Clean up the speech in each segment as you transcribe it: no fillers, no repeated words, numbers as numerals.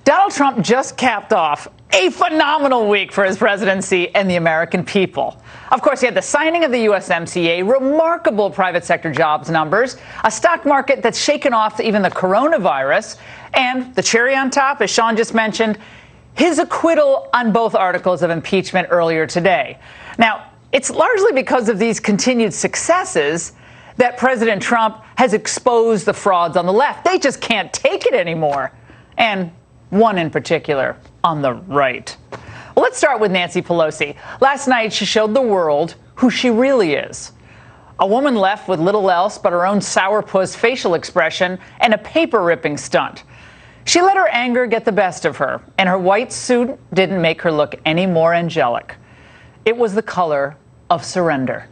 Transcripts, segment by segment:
Donald Trump just capped off a phenomenal week for his presidency and the American people. Of course, he had the signing of the USMCA, remarkable private sector jobs numbers, a stock market that's shaken off even the coronavirus, and the cherry on top, as Sean just mentioned, his acquittal on both articles of impeachment earlier today. Now, it's largely because of these continued successes that President Trump has exposed the frauds on the left. They just can't take it anymore. And one in particular on the right. Well, let's start with Nancy Pelosi. Last night, she showed the world who she really is. A woman left with little else but her own sourpuss facial expression and a paper-ripping stunt. She let her anger get the best of her, and her white suit didn't make her look any more angelic. It was the color of surrender.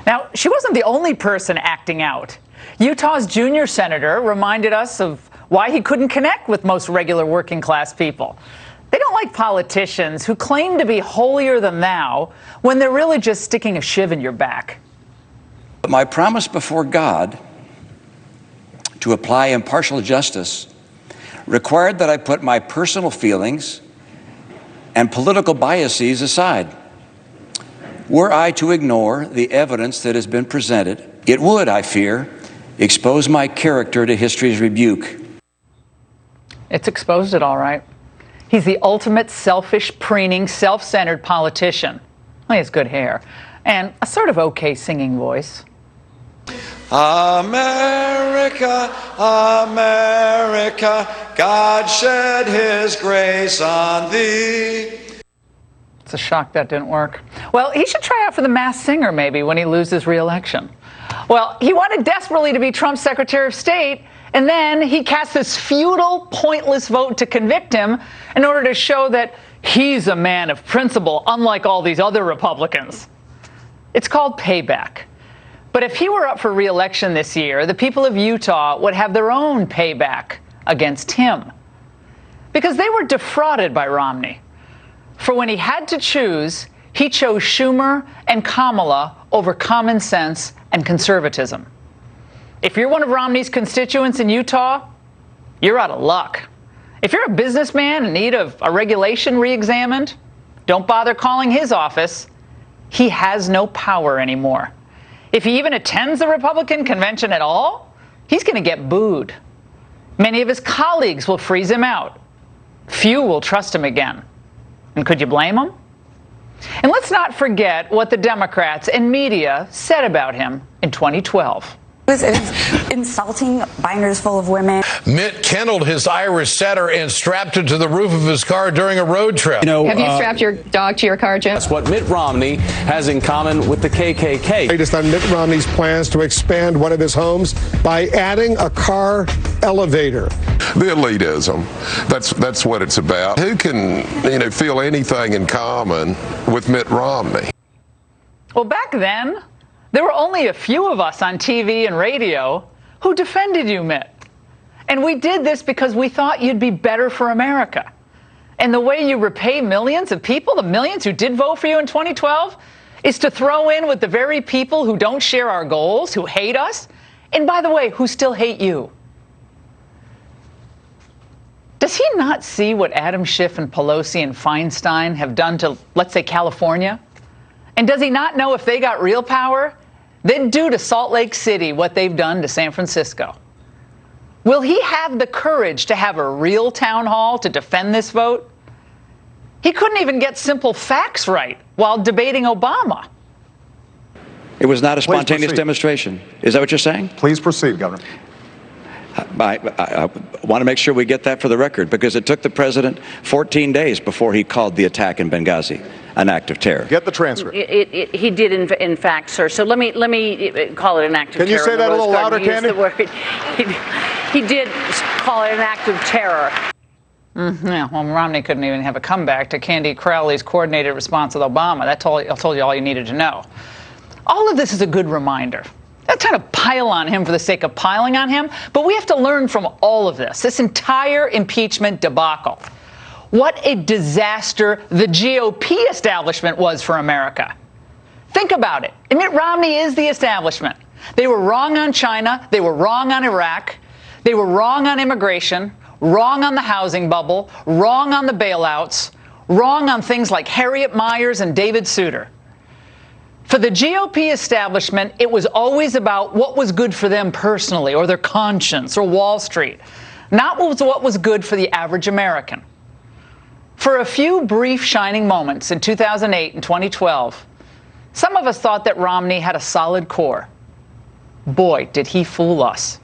Now, she wasn't the only person acting out. Utah's junior senator reminded us of why he couldn't connect with most regular working class people. They don't like politicians who claim to be holier than thou when they're really just sticking a shiv in your back. But my promise before God to apply impartial justice required that I put my personal feelings and political biases aside. Were I to ignore the evidence that has been presented, it would, I fear, expose my character to history's rebuke. It's exposed it all right. He's the ultimate selfish, preening, self-centered politician. Well, he has good hair and a sort of okay singing voice. America, America, God shed his grace on thee. It's a shock that didn't work. Well, he should try out for the Masked Singer maybe when he loses re-election. Well, he wanted desperately to be Trump's Secretary of State, and then he cast this futile, pointless vote to convict him in order to show that he's a man of principle, unlike all these other Republicans. It's called payback. But if he were up for re-election this year, the people of Utah would have their own payback against him. Because they were defrauded by Romney. For when he had to choose, he chose Schumer and Kamala over common sense and conservatism. If you're one of Romney's constituents in Utah, you're out of luck. If you're a businessman in need of a regulation re-examined, don't bother calling his office. He has no power anymore. If he even attends the Republican convention at all, he's going to get booed. Many of his colleagues will freeze him out. Few will trust him again. And could you blame him? And let's not forget what the Democrats and media said about him in 2012. It was insulting binders full of women. Mitt kenneled his Irish setter and strapped it to the roof of his car during a road trip. Have you strapped your dog to your car, Jim? That's what Mitt Romney has in common with the KKK. Latest on Mitt Romney's plans to expand one of his homes by adding a car elevator. The elitism. That's what it's about. Who can, feel anything in common with Mitt Romney? Well, back then, there were only a few of us on TV and radio who defended you, Mitt. And we did this because we thought you'd be better for America. And the way you repay millions of people, the millions who did vote for you in 2012, is to throw in with the very people who don't share our goals, who hate us, and by the way, who still hate you. Does he not see what Adam Schiff and Pelosi and Feinstein have done to, let's say, California? And does he not know if they got real power, they'd do to Salt Lake City what they've done to San Francisco? Will he have the courage to have a real town hall to defend this vote? He couldn't even get simple facts right while debating Obama. It was not a spontaneous demonstration. Is that what you're saying? Please proceed, Governor. I want to make sure we get that for the record, because it took the president 14 days before he called the attack in Benghazi an act of terror. Get the transcript. He did, in fact, sir. So let me call it an act of terror. Can you say that a little louder, Candy? He did call it an act of terror. Yeah, well, Romney couldn't even have a comeback to Candy Crowley's coordinated response with Obama. That told you all you needed to know. All of this is a good reminder. Not trying to pile on him for the sake of piling on him, but we have to learn from all of this entire impeachment debacle. What a disaster the GOP establishment was for America. Think about it. Mitt Romney is the establishment. They were wrong on China. They were wrong on Iraq. They were wrong on immigration, wrong on the housing bubble, wrong on the bailouts, wrong on things like Harriet Miers and David Souter. For the GOP establishment, it was always about what was good for them personally, or their conscience, or Wall Street, not what was good for the average American. For a few brief shining moments in 2008 and 2012, some of us thought that Romney had a solid core. Boy, did he fool us.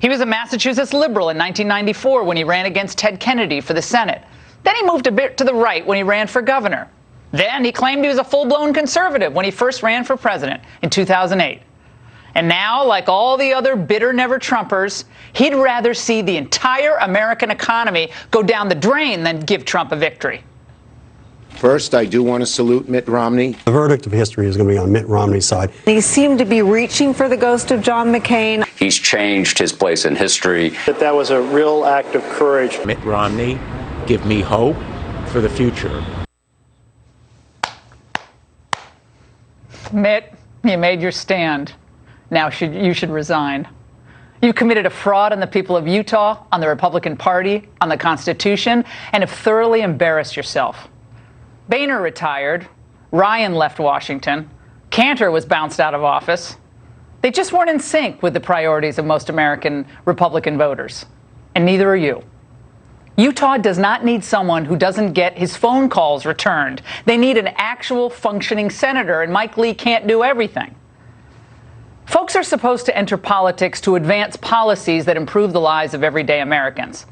He was a Massachusetts liberal in 1994 when he ran against Ted Kennedy for the Senate. Then he moved a bit to the right when he ran for governor. Then he claimed he was a full-blown conservative when he first ran for president in 2008. And now, like all the other bitter never-Trumpers, he'd rather see the entire American economy go down the drain than give Trump a victory. First, I do want to salute Mitt Romney. The verdict of history is going to be on Mitt Romney's side. He seemed to be reaching for the ghost of John McCain. He's changed his place in history. That was a real act of courage. Mitt Romney, give me hope for the future. Mitt, you made your stand. Now you should resign. You committed a fraud on the people of Utah, on the Republican Party, on the Constitution, and have thoroughly embarrassed yourself. Boehner retired. Ryan left Washington. Cantor was bounced out of office. They just weren't in sync with the priorities of most American Republican voters. And neither are you. Utah does not need someone who doesn't get his phone calls returned. They need an actual functioning senator, and Mike Lee can't do everything. Folks are supposed to enter politics to advance policies that improve the lives of everyday Americans.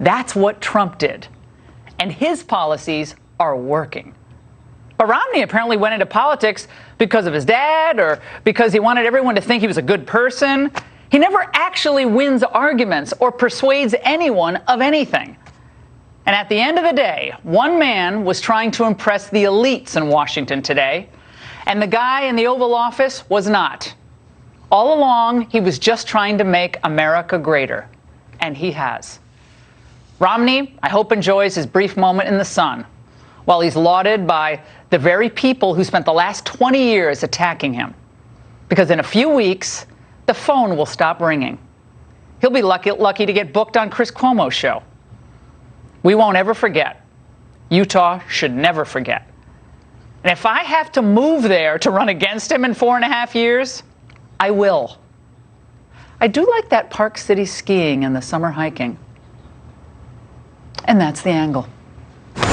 That's what Trump did. And his policies are working. But Romney apparently went into politics because of his dad or because he wanted everyone to think he was a good person. He never actually wins arguments or persuades anyone of anything. And at the end of the day, one man was trying to impress the elites in Washington today, and the guy in the Oval Office was not. All along, he was just trying to make America greater, and he has. Romney, I hope, enjoys his brief moment in the sun, while he's lauded by the very people who spent the last 20 years attacking him. Because in a few weeks, the phone will stop ringing. He'll be lucky to get booked on Chris Cuomo's show. We won't ever forget. Utah should never forget. And if I have to move there to run against him in 4.5 years, I will. I do like that Park City skiing and the summer hiking. And that's the angle.